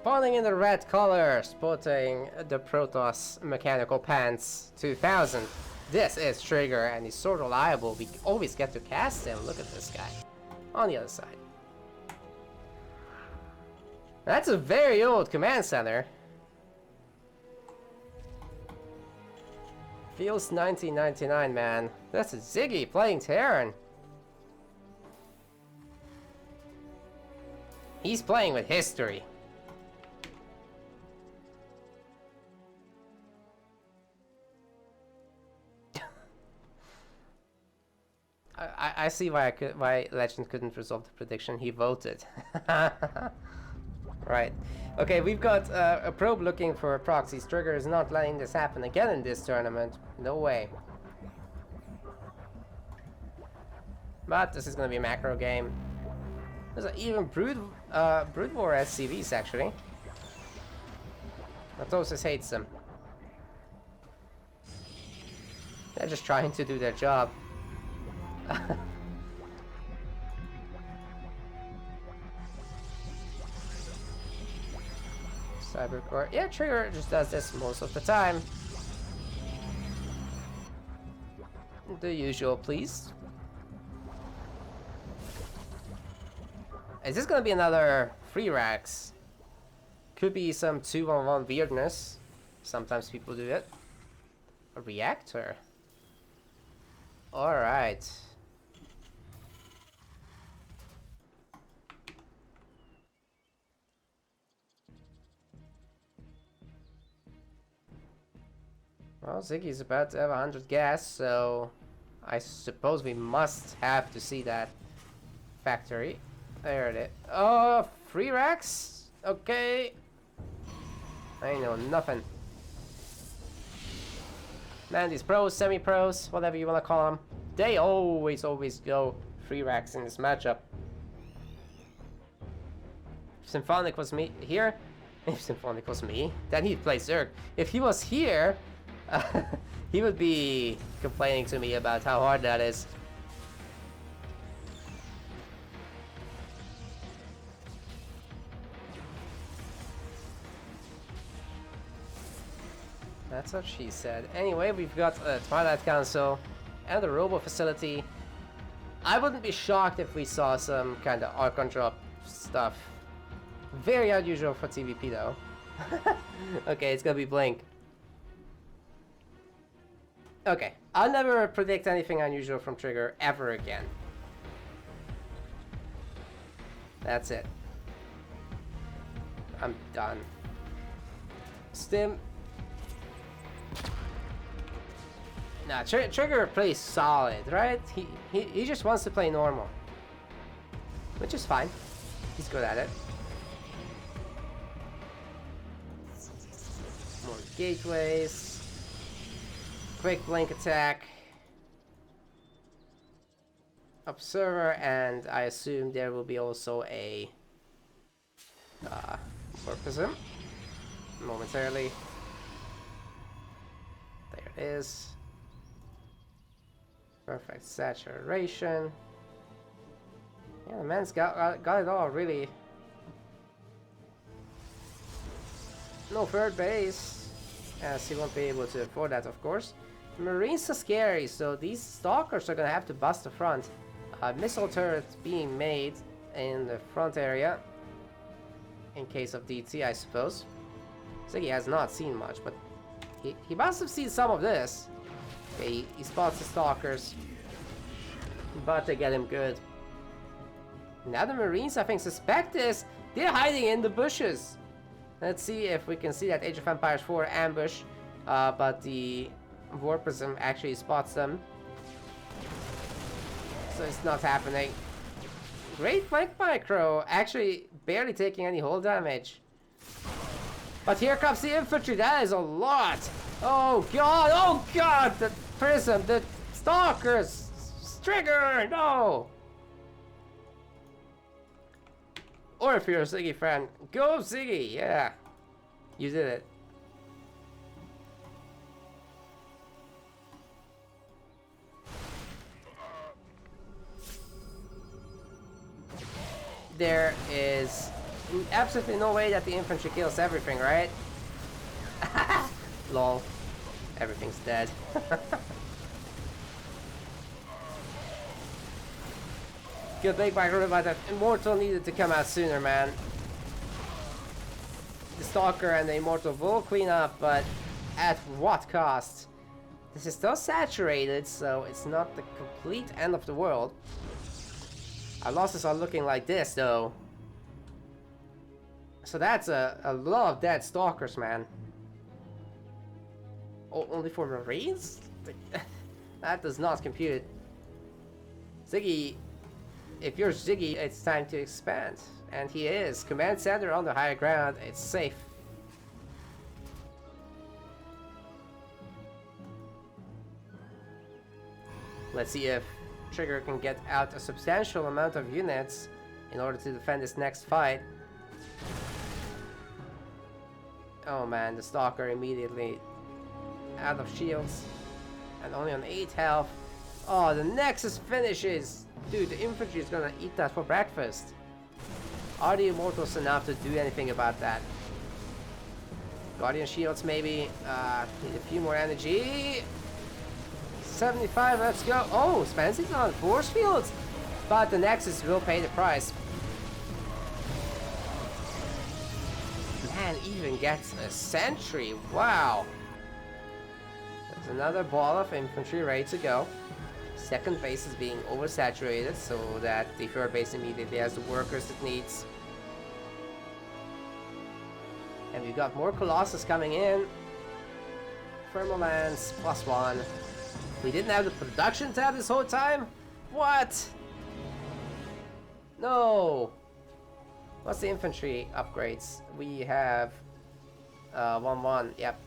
Spawning in the red color, sporting the Protoss Mechanical Pants 2000. This is Trigger, and he's so reliable. We always get to cast him. Look at this guy. On the other side. That's a very old command center. Feels 1999, man. That's a Ziggy playing Terran. He's playing with history. I see why Legend couldn't resolve the prediction. He voted. Right. Okay, we've got a probe looking for proxies. Trigger is not letting this happen again in this tournament. No way. But this is gonna be a macro game. There's even Brood War SCVs actually. Matosis hates them. They're just trying to do their job. Cybercore. Yeah, Trigger just does this most of the time. The usual, please. Is this gonna be another free racks? Could be some 2-on-1 weirdness. Sometimes people do it. A reactor. Alright. Well, Ziggy's about to have 100 gas, so I suppose we must have to see that factory. There it is. Oh, free racks? Okay. I know nothing. Man, these pros, semi-pros, whatever you want to call them, they always go free racks in this matchup. If Symphonic was me here, if Symphonic was me, then he'd play Zerg. If he was here, he would be complaining to me about how hard that is. That's what she said. Anyway, we've got a Twilight Council and a Robo Facility. I wouldn't be shocked if we saw some kind of Archon drop stuff. Very unusual for TVP though. Okay, it's gonna be Blink. Okay, I'll never predict anything unusual from Trigger ever again. That's it. I'm done. Stim. Nah, Trigger plays solid, right? He just wants to play normal. Which is fine. He's good at it. More gateways. Quick blink attack. Observer, and I assume there will be also a Warpism momentarily. There it is. Perfect saturation. Yeah, the man's got it all, really. No third base, as he won't be able to afford that, of course. Marines are scary, so these stalkers are gonna have to bust the front. Missile turrets being made in the front area, in case of DT, I suppose. Ziggy has not seen much, but he must have seen some of this. Okay, he spots the stalkers, but they get him good. Now the Marines, I think, suspect this. They're hiding in the bushes. Let's see if we can see that Age of Empires 4 ambush, but the Warpism actually spots them. So it's not happening. Great flank micro, actually barely taking any hull damage. But here comes the infantry, that is a lot! Oh god, the Prism, the Stalkers! Trigger, no! Or if you're a Ziggy fan, go Ziggy, yeah! You did it. There is absolutely no way that the infantry kills everything, right? Lol. Everything's dead. Good big back but that Immortal needed to come out sooner, man. The Stalker and the Immortal will clean up, but at what cost? This is still saturated, so it's not the complete end of the world. Our losses are looking like this, though. So that's a lot of dead Stalkers, man. Only for Marines? That does not compute. Ziggy, if you're Ziggy, it's time to expand. And he is. Command center on the higher ground, it's safe. Let's see if Trigger can get out a substantial amount of units in order to defend this next fight. Oh man, the Stalker immediately out of shields and only on 8 health. Oh, the Nexus finishes! Dude, the infantry is gonna eat that for breakfast. Are the Immortals enough to do anything about that? Guardian shields maybe. Need a few more energy. 75, let's go. Oh, spends it on force fields. But the Nexus will pay the price. Man even gets a sentry. Wow. There's another ball of infantry ready to go. Second base is being oversaturated so that the third base immediately has the workers it needs. And we've got more Colossus coming in. Thermal Lance, +1. We didn't have the production tab this whole time? What? No! What's the infantry upgrades? We have 1-1, yep.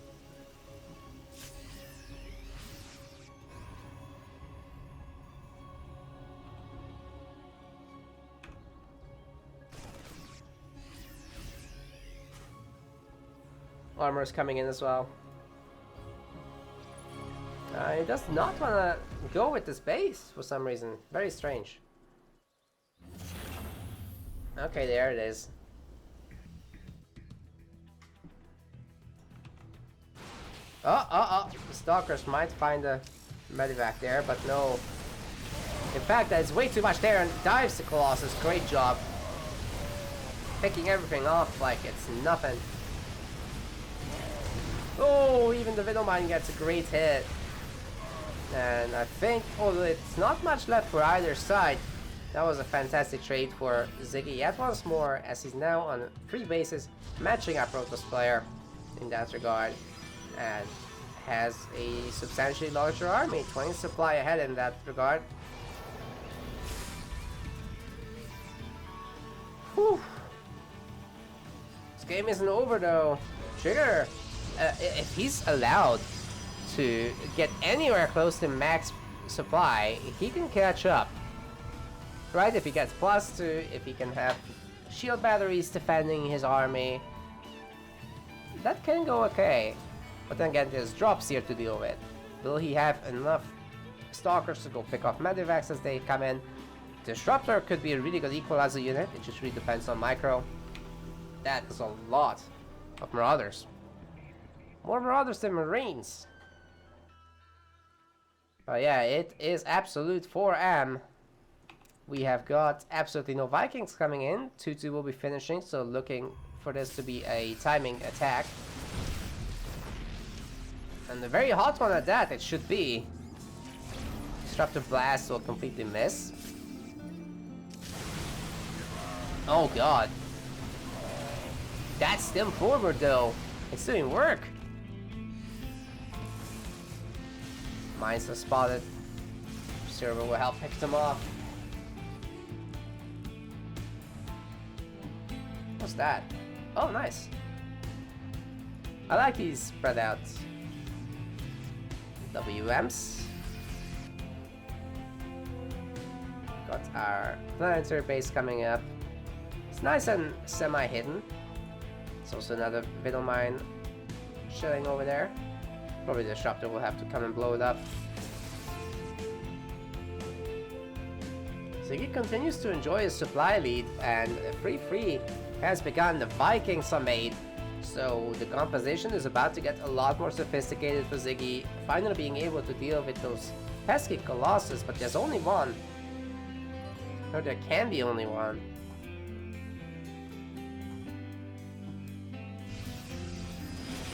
Armor is coming in as well. He does not want to go with this base for some reason. Very strange. Okay, there it is. The Stalkers might find a medevac there, but no. In fact, there's way too much there and dives the Colossus. Great job. Picking everything off like it's nothing. Oh, even the Widowmine gets a great hit. And I think, although it's not much left for either side, that was a fantastic trade for Ziggy yet once more, as he's now on 3 bases, matching our Protoss player in that regard, and has a substantially larger army, 20 supply ahead in that regard. Whew. This game isn't over though. Trigger, if he's allowed to get anywhere close to max supply, he can catch up. Right, if he gets +2, if he can have shield batteries defending his army, that can go okay. But then again, there's drops here to deal with. Will he have enough Stalkers to go pick off medevacs as they come in? Disruptor could be a really good equalizer unit, it just really depends on micro. That is a lot of Marauders. More Marauders than Marines. But yeah, it is absolute 4M. We have got absolutely no Vikings coming in. 2-2 will be finishing, so looking for this to be a timing attack. And a very hot one at that, it should be. Disruptive Blast will completely miss. Oh god. That's stem forward though. It's doing work. Mines are spotted. Server will help pick them off. What's that? Oh, nice. I like these spread out WMs. Got our planetary base coming up. It's nice and semi-hidden. There's also another Widowmine chilling over there. Probably the Disruptor will have to come and blow it up. Ziggy continues to enjoy his supply lead, and 3-3 has begun. The Vikings are made. So the composition is about to get a lot more sophisticated for Ziggy, finally being able to deal with those pesky Colossus, but there's only one. Or there can be only one.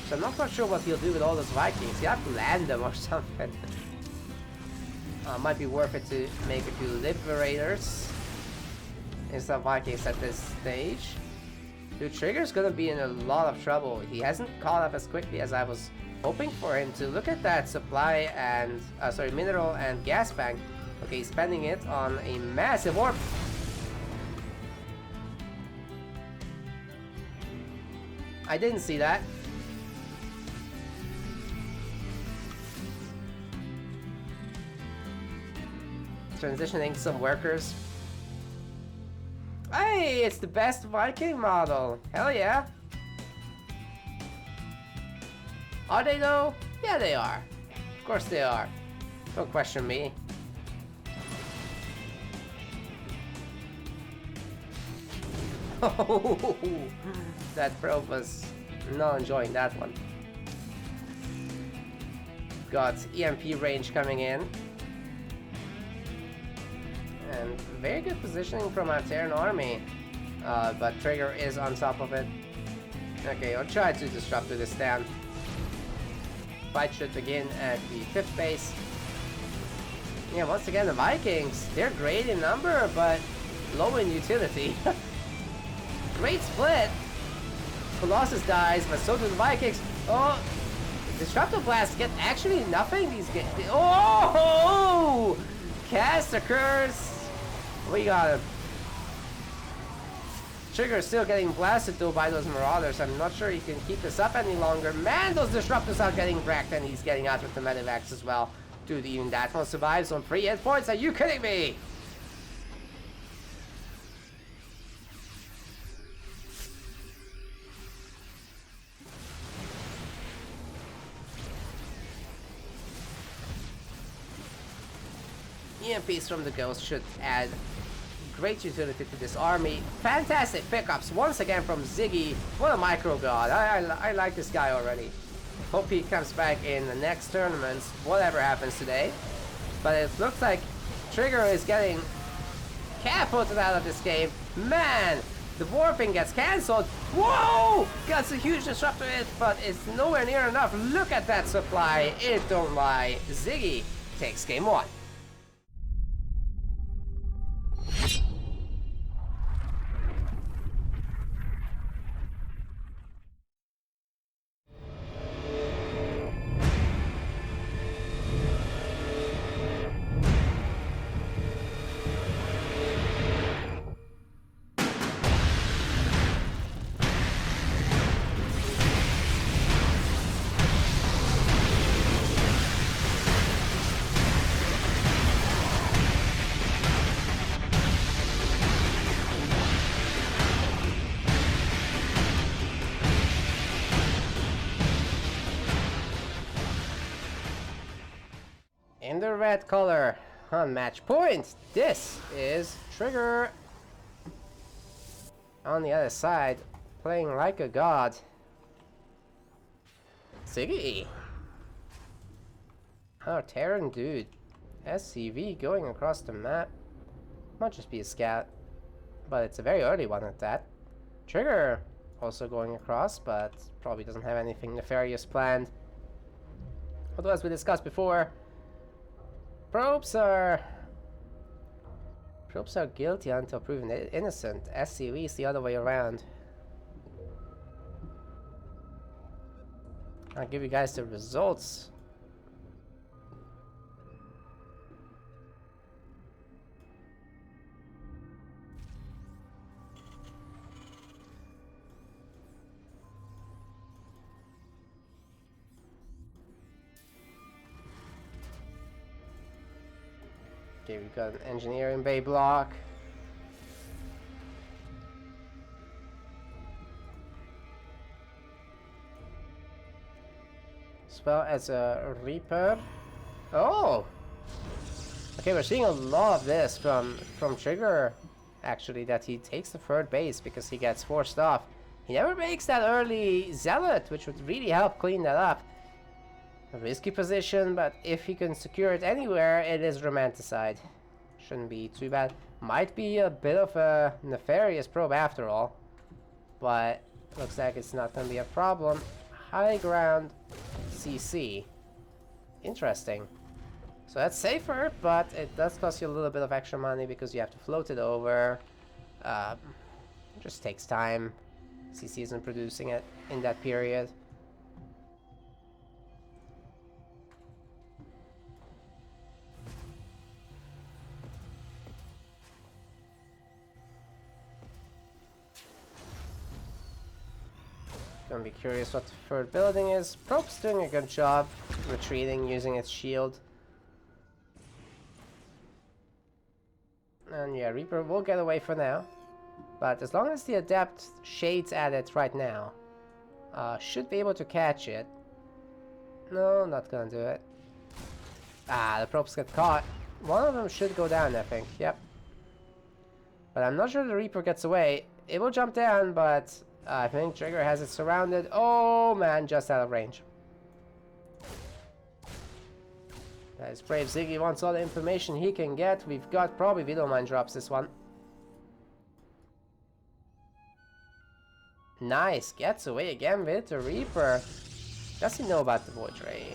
So I'm not quite sure what he'll do with all those Vikings. He'll have to land them or something. Might be worth it to make a few Liberators instead of Vikings at this stage. Dude, Trigger's gonna be in a lot of trouble. He hasn't caught up as quickly as I was hoping for him to. Look at that supply and, mineral and gas bank. Okay, he's spending it on a massive warp. I didn't see that. Transitioning some workers. Hey, it's the best Viking model. Hell yeah. Are they though? Yeah, they are. Of course they are. Don't question me. Oh, that probe was not enjoying that one. Got EMP range coming in. And very good positioning from our Terran army. But Trigger is on top of it. Okay, I'll try to disrupt this down. Fight should begin at the 5th base. Yeah, once again, the Vikings, they're great in number, but low in utility. Great split. Colossus dies, but so do the Vikings. Oh, Disruptor Blast get actually nothing. These get. Oh! Cast occurs. We got him. Trigger is still getting blasted though by those Marauders. I'm not sure he can keep this up any longer. Man, those Disruptors are getting wrecked, and he's getting out with the Medivacs as well. Dude, even that one survives on 3 hit points. Are you kidding me? EMPs from the Ghost should add great utility to this army. Fantastic pickups once again from Ziggy. What a micro god. I like this guy already. Hope he comes back in the next tournaments, whatever happens today. But it looks like Trigger is getting catapulted out of this game. Man, the warping gets cancelled. Whoa! Got a huge disruptor hit, but it's nowhere near enough. Look at that supply. It don't lie. Ziggy takes game 1. In the red color on match point, this is Trigger. On the other side, playing like a god, Ziggy. Oh, Terran dude. SCV going across the map. Might just be a scout, but it's a very early one at that. Trigger also going across, but probably doesn't have anything nefarious planned. Although, as we discussed before, Probes are guilty until proven innocent. SCV is the other way around. I'll give you guys the results. Okay, we've got an engineering bay block. As well as a Reaper. Oh! Okay, we're seeing a lot of this from Trigger. actually, that he takes the third base because he gets forced off. He never makes that early Zealot, which would really help clean that up. A risky position, but if he can secure it anywhere, it is Romanticide. Shouldn't be too bad. Might be a bit of a nefarious probe after all, but looks like it's not going to be a problem. High ground CC. Interesting. So that's safer, but it does cost you a little bit of extra money because you have to float it over. It just takes time. CC isn't producing it in that period. Gonna be curious what the third building is. Probe's doing a good job retreating using its shield. And yeah, Reaper will get away for now. But as long as the Adept shades at it right now, should be able to catch it. No, not gonna do it. Ah, the probes get caught. One of them should go down, I think. Yep. But I'm not sure the Reaper gets away. It will jump down, but I think Trigger has it surrounded. Oh man, just out of range. That is brave. Ziggy wants all the information he can get. We've got probably Vidalmine drops this one. Nice, gets away again with the Reaper. Does he know about the Void Ray?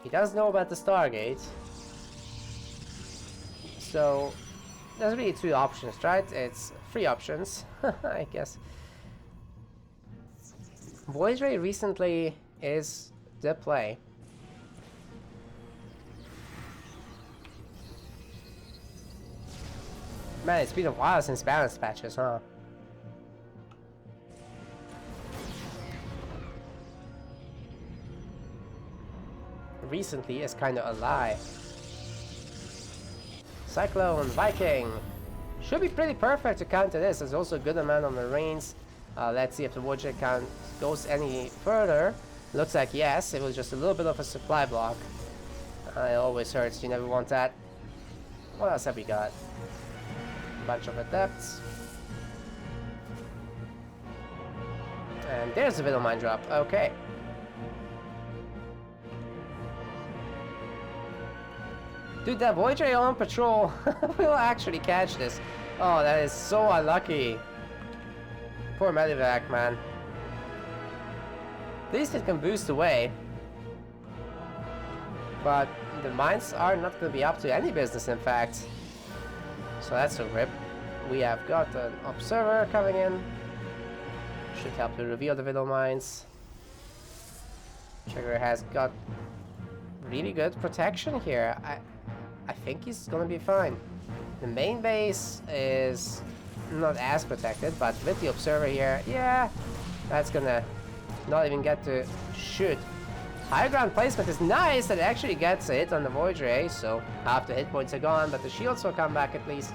He does know about the Stargate. So, there's really two options, right? It's three options, I guess. Void Ray recently is the play. Man, it's been a while since balance patches, huh? Recently is kind of a lie. Cyclone, Viking. Should be pretty perfect to counter this. There's also a good amount of Marines. Let's see if the Void Ray count goes any further. Looks like yes, it was just a little bit of a supply block. It always hurts, you never want that. What else have we got? Bunch of Adepts. And there's a Vidalmine drop. Okay. Dude, that Void Ray on patrol will actually catch this. Oh, that is so unlucky. Poor Medivac, man. At least it can boost away. But the mines are not going to be up to any business, in fact. So that's a rip. We have got an observer coming in. Should help to reveal the Vidal mines. Trigger has got really good protection here. I think he's gonna be fine. The main base is not as protected, but with the observer here, yeah, that's gonna not even get to shoot. High ground placement is nice, that it actually gets a hit on the Void Ray, so half the hit points are gone, but the shields will come back at least.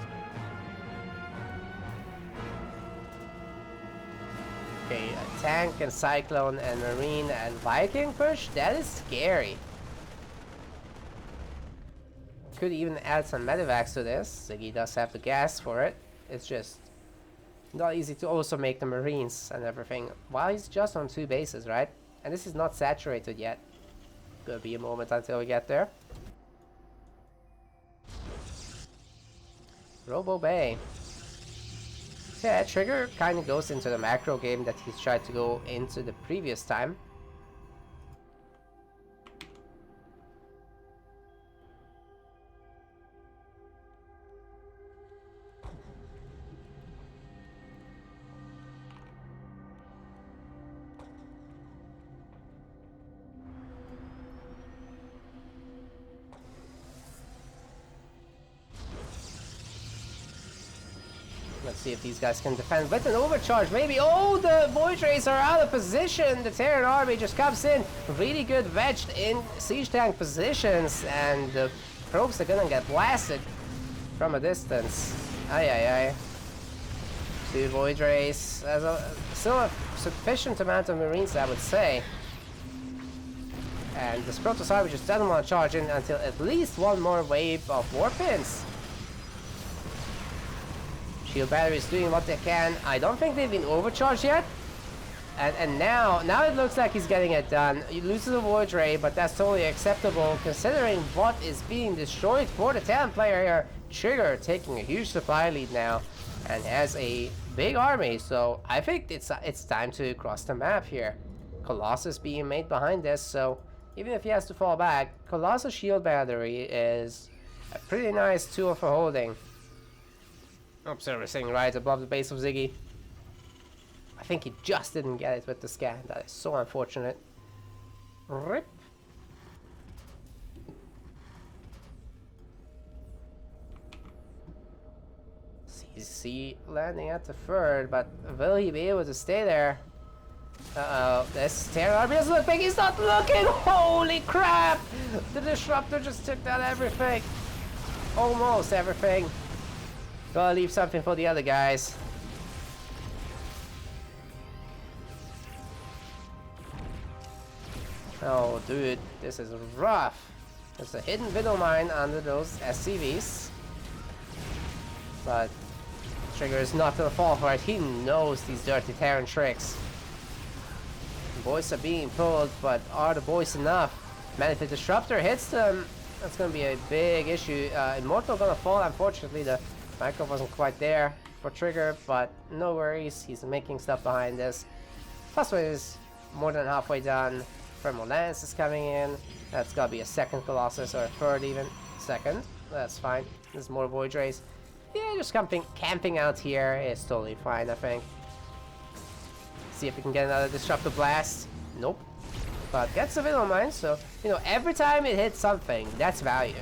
Okay, a tank and Cyclone and Marine and Viking push, that is scary. Could even add some medevacs to this. Ziggy does have the gas for it. It's just not easy to also make the Marines and everything while he's just on 2 bases, right? And this is not saturated yet. Gonna be a moment until we get there. Robo Bay. Yeah, Trigger kind of goes into the macro game that he's tried to go into the previous time. Let's see if these guys can defend with an overcharge. Maybe. Oh, the Void Rays are out of position. The Terran army just comes in. Really good wedged in siege tank positions. And the probes are gonna get blasted from a distance. Aye, aye, aye. 2 Void Rays. Still a sufficient amount of Marines, I would say. And the Protoss army just doesn't want to charge in until at least one more wave of Warpins. Shield battery is doing what they can. I don't think they've been overcharged yet. And now it looks like he's getting it done. He loses the Void Ray, but that's totally acceptable considering what is being destroyed for the Talon player here. Trigger taking a huge supply lead now and has a big army, so I think it's time to cross the map here. Colossus being made behind this, so even if he has to fall back, Colossus Shield Battery is a pretty nice tool for holding. Observer sitting right above the base of Ziggy. I think he just didn't get it with the scan. That is so unfortunate. Rip. CC landing at the third, but will he be able to stay there? Uh-oh, this Terran army doesn't look big. He's not looking. Holy crap! The Disruptor just took down everything. Almost everything. Gotta leave something for the other guys. Oh, dude, this is rough. There's a hidden Widow Mine under those SCVs. But Trigger is not gonna fall for it. He knows these dirty Terran tricks. The boys are being pulled, but are the boys enough? Man, if the Disruptor hits them, that's gonna be a big issue. Immortal gonna fall. Unfortunately, the micro wasn't quite there for Trigger, but no worries. He's making stuff behind this. Plus, is more than halfway done. Thermal Lance is coming in. That's gotta be a second Colossus, or a third even. Second. That's fine. There's more Void Rays. Yeah, just camping out here is totally fine, I think. See if we can get another Disruptor Blast. Nope. But gets a Widow Mine, so, you know, every time it hits something, that's value.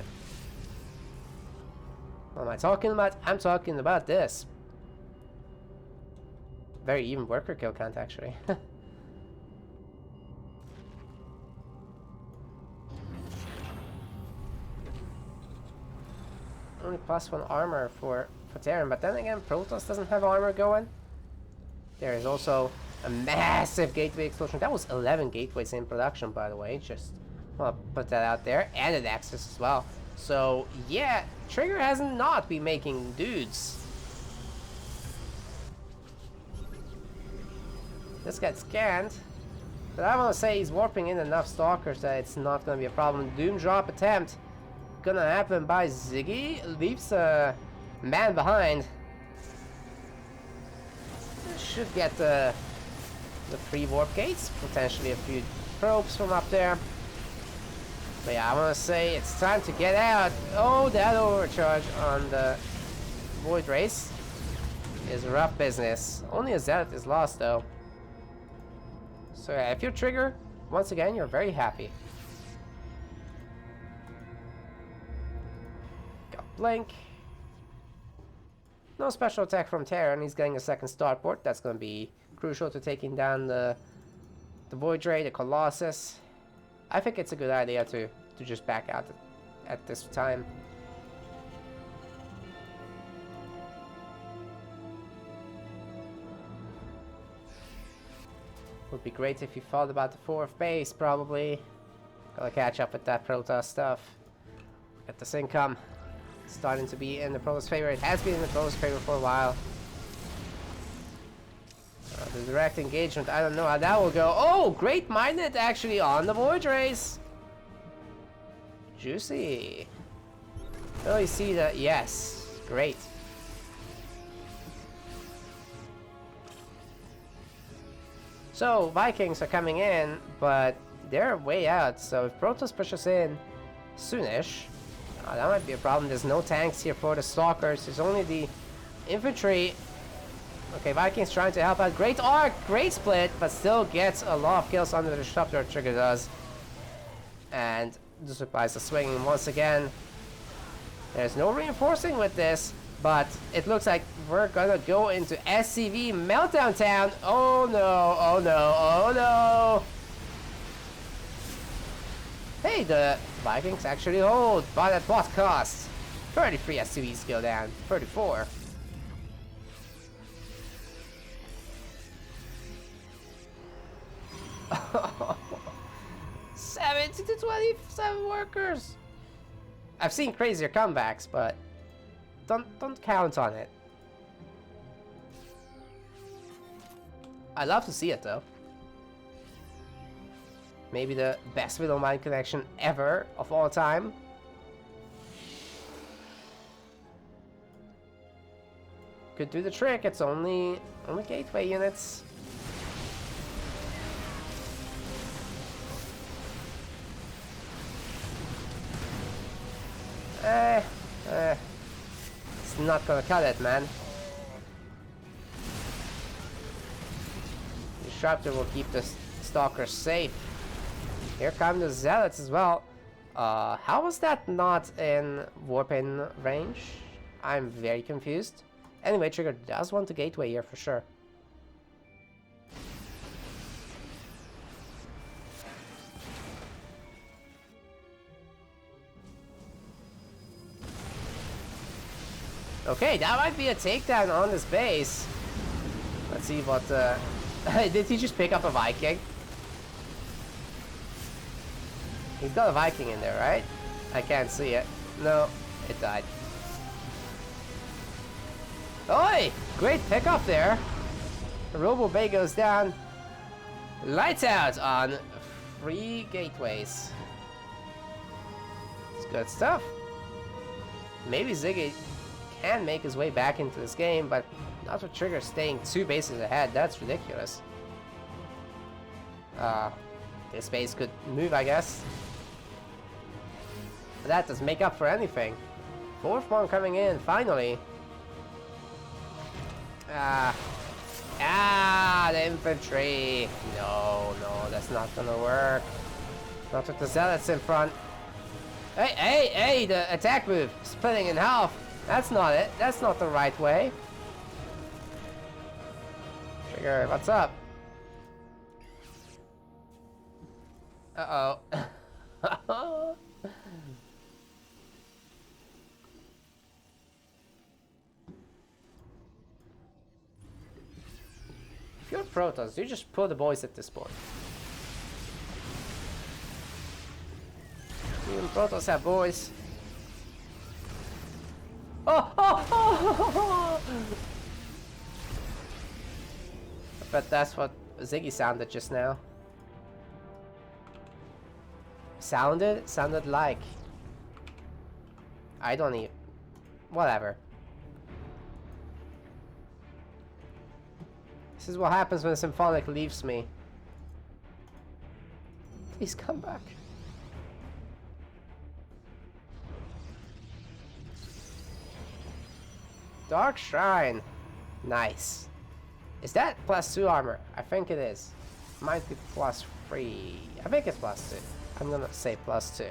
What am I talking about? I'm talking about this. Very even worker kill count, actually. Only +1 armor for Terran, but then again, Protoss doesn't have armor going. There is also a massive gateway explosion. That was 11 gateways in production, by the way. Just want to put that out there. And an Axis as well. So, yeah, Trigger has not been making dudes. This gets scanned. But I want to say he's warping in enough Stalkers that it's not going to be a problem. Doom drop attempt gonna happen by Ziggy. Leaves a man behind. Should get the 3 warp gates, potentially a few probes from up there. But yeah, I want to say it's time to get out. Oh, that overcharge on the Void Race is rough business. Only a Zealot is lost though. So yeah, if you're Trigger, once again, you're very happy. Blink. No special attack from Terran. He's getting a second starport. That's going to be crucial to taking down the Void Ray, the Colossus. I think it's a good idea to just back out at this time. Would be great if you thought about the 4th base, probably. Gotta catch up with that Protoss stuff. Get this income. Starting to be in the Protoss favor. It has been in the Protoss favor for a while. The direct engagement, I don't know how that will go. Oh, great Mindnet actually on the Void Rays. Juicy. Oh, you see that? Yes. Great. So, Vikings are coming in, but they're way out. So, if Protoss pushes in soonish, that might be a problem. There's no tanks here for the Stalkers. There's only the infantry. Okay, Vikings trying to help out. Great arc, great split, but still gets a lot of kills under the Disruptor. Trigger does. And the supplies are swinging once again. There's no reinforcing with this, but it looks like we're gonna go into SCV Meltdown Town. Oh no, oh no, oh no. Hey, the Vikings actually hold, but at what cost? 33 SCVs go down, 34. Oh, 70 to 27 workers. I've seen crazier comebacks, but don't count on it. I love to see it though. Maybe the best Widow Mine connection ever of all time. Could do the trick. It's only gateway units. It's not gonna cut it, man. The Disruptor will keep the Stalkers safe. Here come the Zealots as well. How was that not in Warpin range? I'm very confused. Anyway, Trigger does want the gateway here for sure. Okay, that might be a takedown on this base. Let's see what... did he just pick up a Viking? He's got a Viking in there, right? I can't see it. No, it died. Oi! Great pickup there. Robo Bay goes down. Lights out on 3 gateways. It's good stuff. Maybe Ziggy can make his way back into this game, but not with Trigger staying 2 bases ahead. That's ridiculous. This base could move, I guess. But that doesn't make up for anything. 4th one coming in, finally. The infantry. No, that's not gonna work. Not with the Zealots in front. Hey, the attack move. Splitting in half. That's not it. That's not the right way. Trigger, what's up? Uh-oh. If you're Protoss, you just pull the boys at this point. Even Protoss have boys. Oh! But that's what Ziggy sounded just now. Sounded like. I don't even... Whatever. This is what happens when Symphonic leaves me. Please come back. Dark Shrine. Nice. Is that +2 armor? I think it is. Might be +3. I think it's +2. I'm gonna say +2.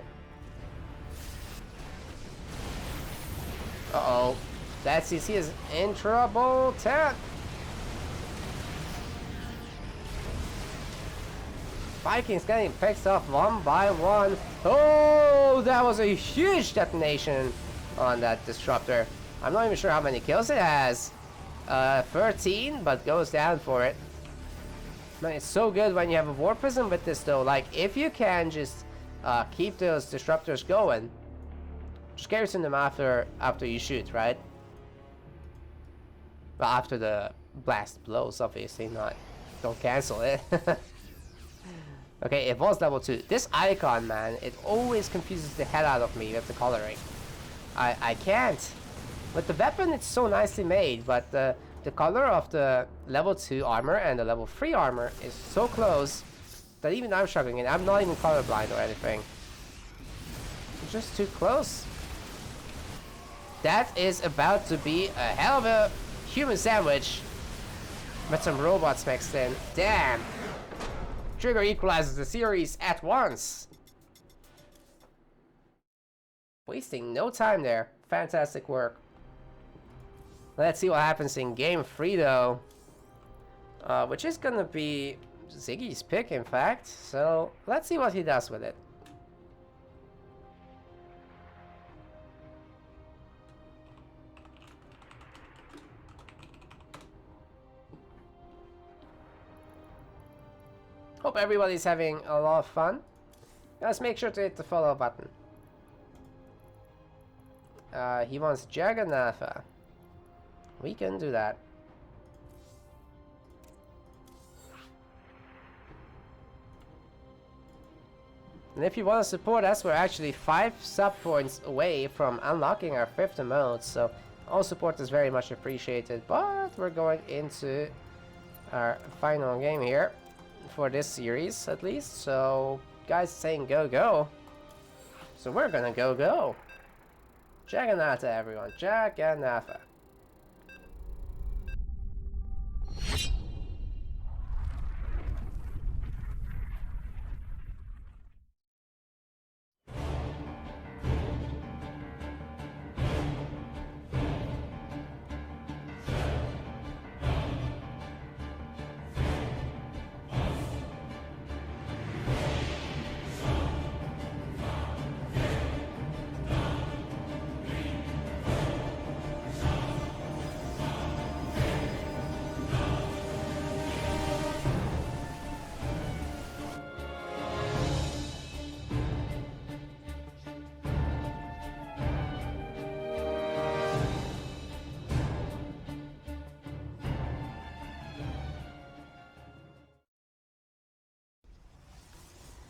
Uh-oh. That CC is in trouble. 10. Vikings getting picked off 1 by 1. Oh, that was a huge detonation on that Disruptor. I'm not even sure how many kills it has. 13, but goes down for it. Man, it's so good when you have a War Prism with this though. Like, if you can just keep those Disruptors going, just garrison them after you shoot, right? Well, after the blast blows, obviously, not. Don't cancel it. Okay, it was level 2. This icon, man, it always confuses the hell out of me with the coloring. I can't. With the weapon, it's so nicely made, but the color of the level 2 armor and the level 3 armor is so close that even I'm struggling, and I'm not even colorblind or anything. It's just too close. That is about to be a hell of a human sandwich with some robots mixed in. Damn! Trigger equalizes the series at once. Wasting no time there. Fantastic work. Let's see what happens in game 3 though. Which is gonna be Ziggy's pick, in fact. So let's see what he does with it. Hope everybody's having a lot of fun. Let's make sure to hit the follow button. He wants Jagannatha. We can do that. And if you want to support us, we're actually 5 sub points away from unlocking our 5th emote, so all support is very much appreciated. But we're going into our final game here, for this series at least, so guys saying go go. So we're gonna go go. Jagannatha everyone, Jagannatha.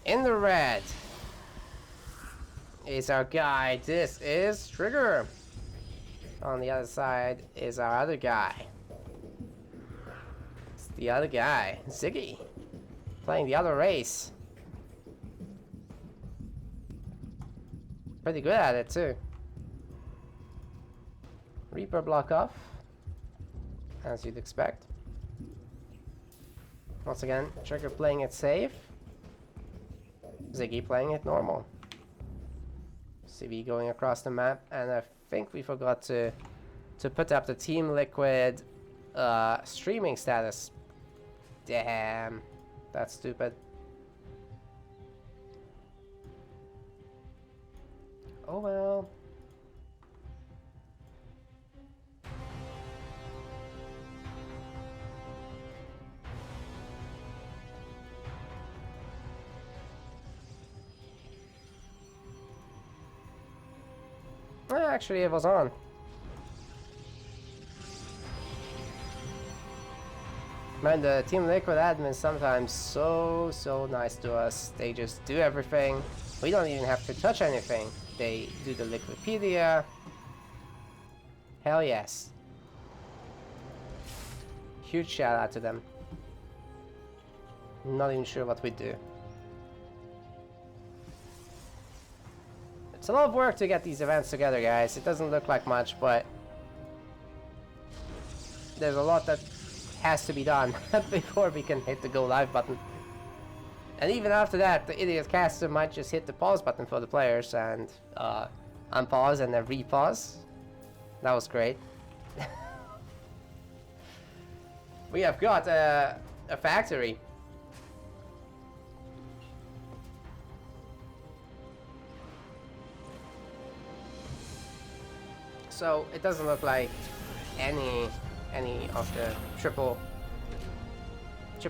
In the red is our guy. This is Trigger. On the other side is our other guy. It's the other guy, Ziggy, playing the other race. Pretty good at it too. Reaper block off, as you'd expect. Once again, Trigger playing it safe. Ziggy playing it normal. CV going across the map, and I think we forgot to put up the Team Liquid streaming status. Damn, that's stupid. Oh well. Actually, it was on. Man, the Team Liquid admins sometimes so nice to us. They just do everything. We don't even have to touch anything. They do the Liquipedia. Hell yes. Huge shout out to them. Not even sure what we do. It's a lot of work to get these events together, guys. It doesn't look like much, but there's a lot that has to be done before we can hit the go live button. And even after that, the idiot caster might just hit the pause button for the players and unpause and then repause. That was great. We have got a factory. So it doesn't look like any of the triple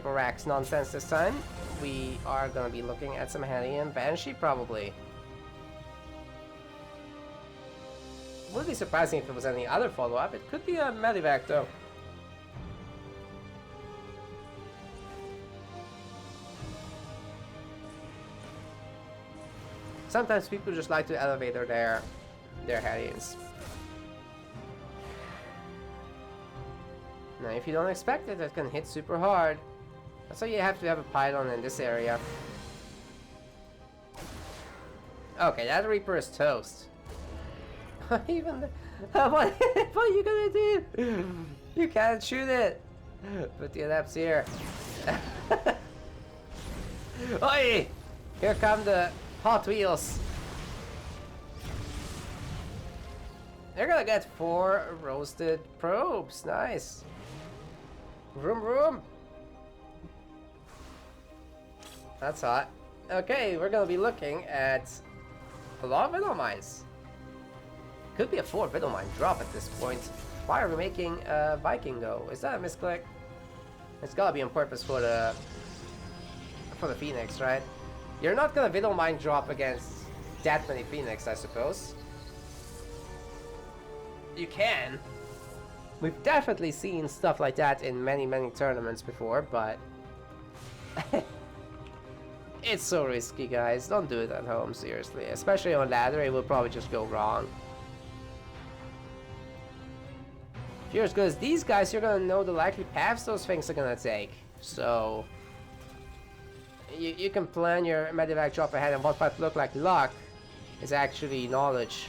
racks nonsense this time. We are gonna be looking at some Hattie and Banshee probably. Would be surprising if there was any other follow-up. It could be a Medivac though. Sometimes people just like to elevate their Hatties. Now, if you don't expect it, it can hit super hard. That's why you have to have a pylon in this area. Okay, that Reaper is toast. Even the, what are you gonna do? You can't shoot it. Put the adapts here. Oi! Here come the Hot Wheels. They're gonna get 4 roasted probes. Nice. Vroom vroom. That's hot. Okay, we're gonna be looking at a lot of Vital Mines. Could be a 4 Vital Mine drop at this point. Why are we making a Viking go? Is that a misclick? It's gotta be on purpose for the Phoenix, right? You're not gonna Vital Mine drop against that many Phoenix, I suppose. You can. We've definitely seen stuff like that in many tournaments before, but It's so risky, guys. Don't do it at home, seriously. Especially on ladder, it will probably just go wrong. If you're as good as these guys, you're gonna know the likely paths those things are gonna take. So you can plan your medevac drop ahead, and what might look like luck is actually knowledge.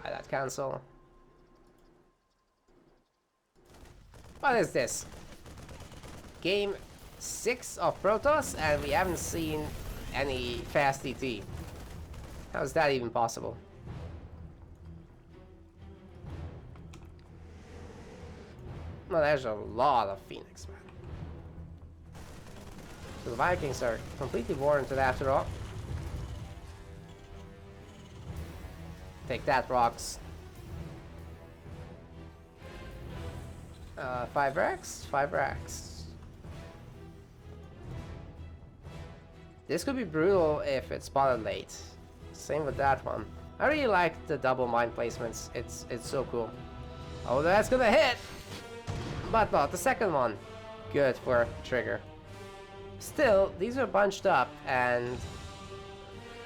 Twilight cancel. What is this? Game 6 of Protoss, and we haven't seen any fast DT. How is that even possible? Well, there's a lot of Phoenix, man. So the Vikings are completely warranted after all. Take that, rocks. 5 racks? 5 racks. This could be brutal if it's spotted late. Same with that one. I really like the double mine placements. It's so cool. Oh, that's gonna hit! But not the second one. Good for trigger. Still, these are bunched up, and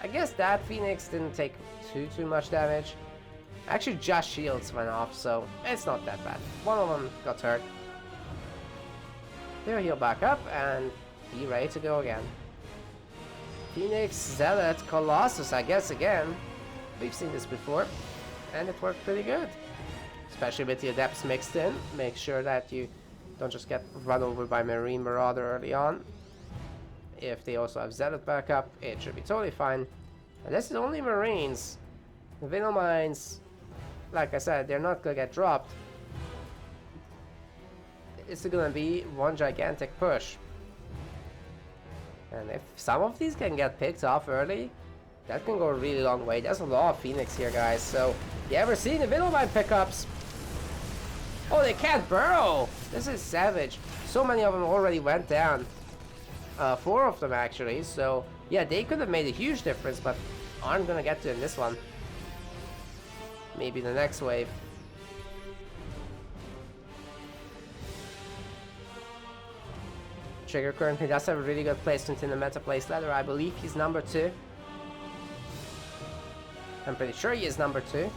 I guess that Phoenix didn't take too much damage. Actually, just shields went off, so it's not that bad. One of them got hurt. They'll heal back up and be ready to go again. Phoenix, Zealot, Colossus, I guess again. We've seen this before, and it worked pretty good. Especially with the Adepts mixed in. Make sure that you don't just get run over by Marine Marauder early on. If they also have Zealot backup, it should be totally fine. And this is only Marines. The Vinyl Mines, like I said, they're not gonna get dropped. It's gonna be one gigantic push. And if some of these can get picked off early, that can go a really long way. There's a lot of Phoenix here, guys, so you ever seen the Vinyl Mine pickups? Oh, they can't burrow! This is savage. So many of them already went down. 4 of them actually, so yeah, they could have made a huge difference, but aren't gonna get to in this one. Maybe the next wave. Trigger currently does have a really good placement in the meta place ladder. I believe he's number 2. I'm pretty sure he is number 2.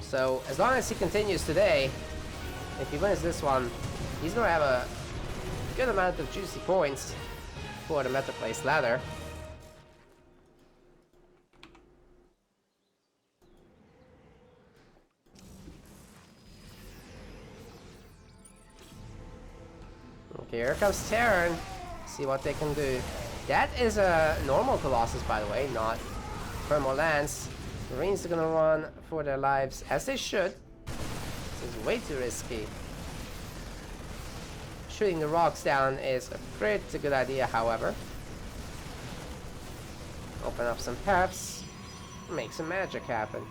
So as long as he continues today, if he wins this one, he's gonna have a good amount of juicy points for the meta place ladder. Okay, here comes Terran. See what they can do. That is a normal Colossus, by the way, not Thermal Lance. Marines are gonna run for their lives, as they should. This is way too risky. Shooting the rocks down is a pretty good idea, however. Open up some paths, make some magic happen.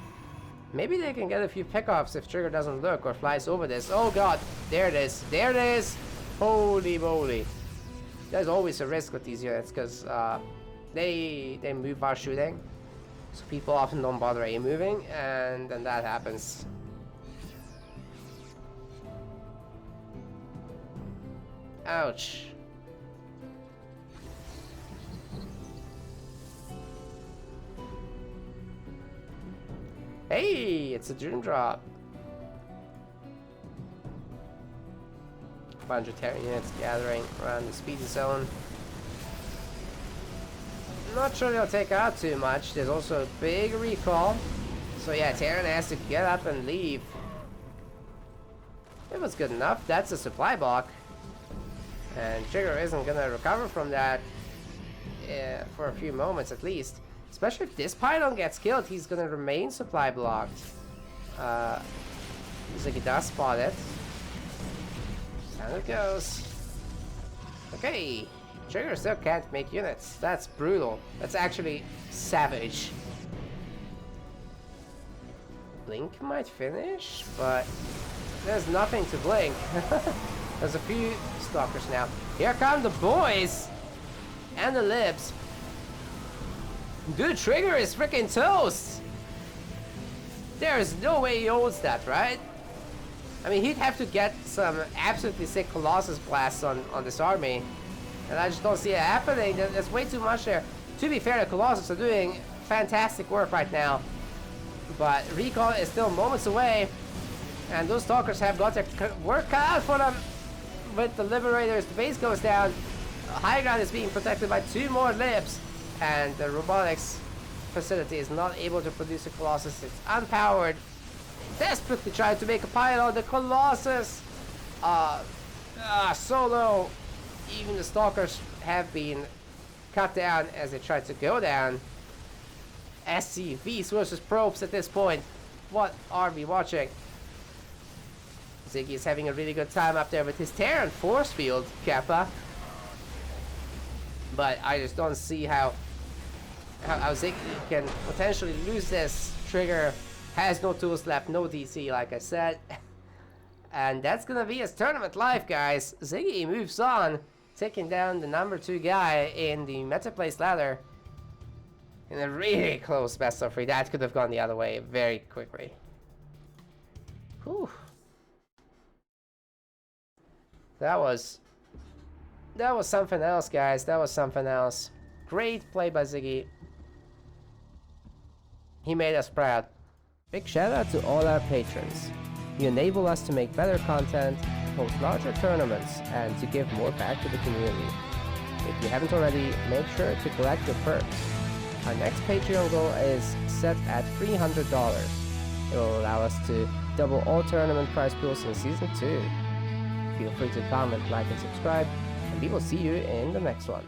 Maybe they can get a few pickoffs if Trigger doesn't look or flies over this. Oh god, there it is, there it is! Holy moly. There's always a risk with these units, because they move while shooting. So people often don't bother moving, and then that happens. Ouch. Hey, it's a Doom drop. Bunch of Terran units gathering around the speed zone. Not sure they'll take out too much. There's also a big recall. So yeah, Terran has to get up and leave. It was good enough. That's a supply block. And Trigger isn't gonna recover from that for a few moments at least. Especially if this pylon gets killed, he's gonna remain supply blocked. Ziggy does spot it. Down it goes. Okay, Trigger still can't make units. That's brutal. That's actually savage. Blink might finish, but there's nothing to blink. There's a few stalkers now. Here come the boys! And the libs. Dude, Trigger is freaking toast! There is no way he owns that, right? I mean, he'd have to get some absolutely sick Colossus blasts on this army. And I just don't see it happening. There's way too much there. To be fair, the Colossus are doing fantastic work right now. But recall is still moments away. And those Stalkers have got their work cut out for them. With the Liberators, the base goes down. High ground is being protected by 2 more Libs. And the robotics facility is not able to produce a Colossus. It's unpowered. Desperately trying to make a pile on the Colossus. So low. Even the Stalkers have been cut down as they try to go down. SCVs versus probes at this point. What are we watching? Ziggy is having a really good time up there with his Terran force field, Kappa. But I just don't see how Ziggy can potentially lose this. Trigger has no tools left, no DC, like I said. And that's gonna be his tournament life, guys. Ziggy moves on, taking down the number 2 guy in the meta place ladder. In a really close best of 3. That could have gone the other way very quickly. Whew. That was something else, guys. That was something else. Great play by Ziggy. He made us proud. Big shout out to all our patrons. You enable us to make better content, host larger tournaments, and to give more back to the community. If you haven't already, make sure to collect your perks. Our next Patreon goal is set at $300. It will allow us to double all tournament prize pools in Season 2. Feel free to comment, like, and subscribe, and we will see you in the next one.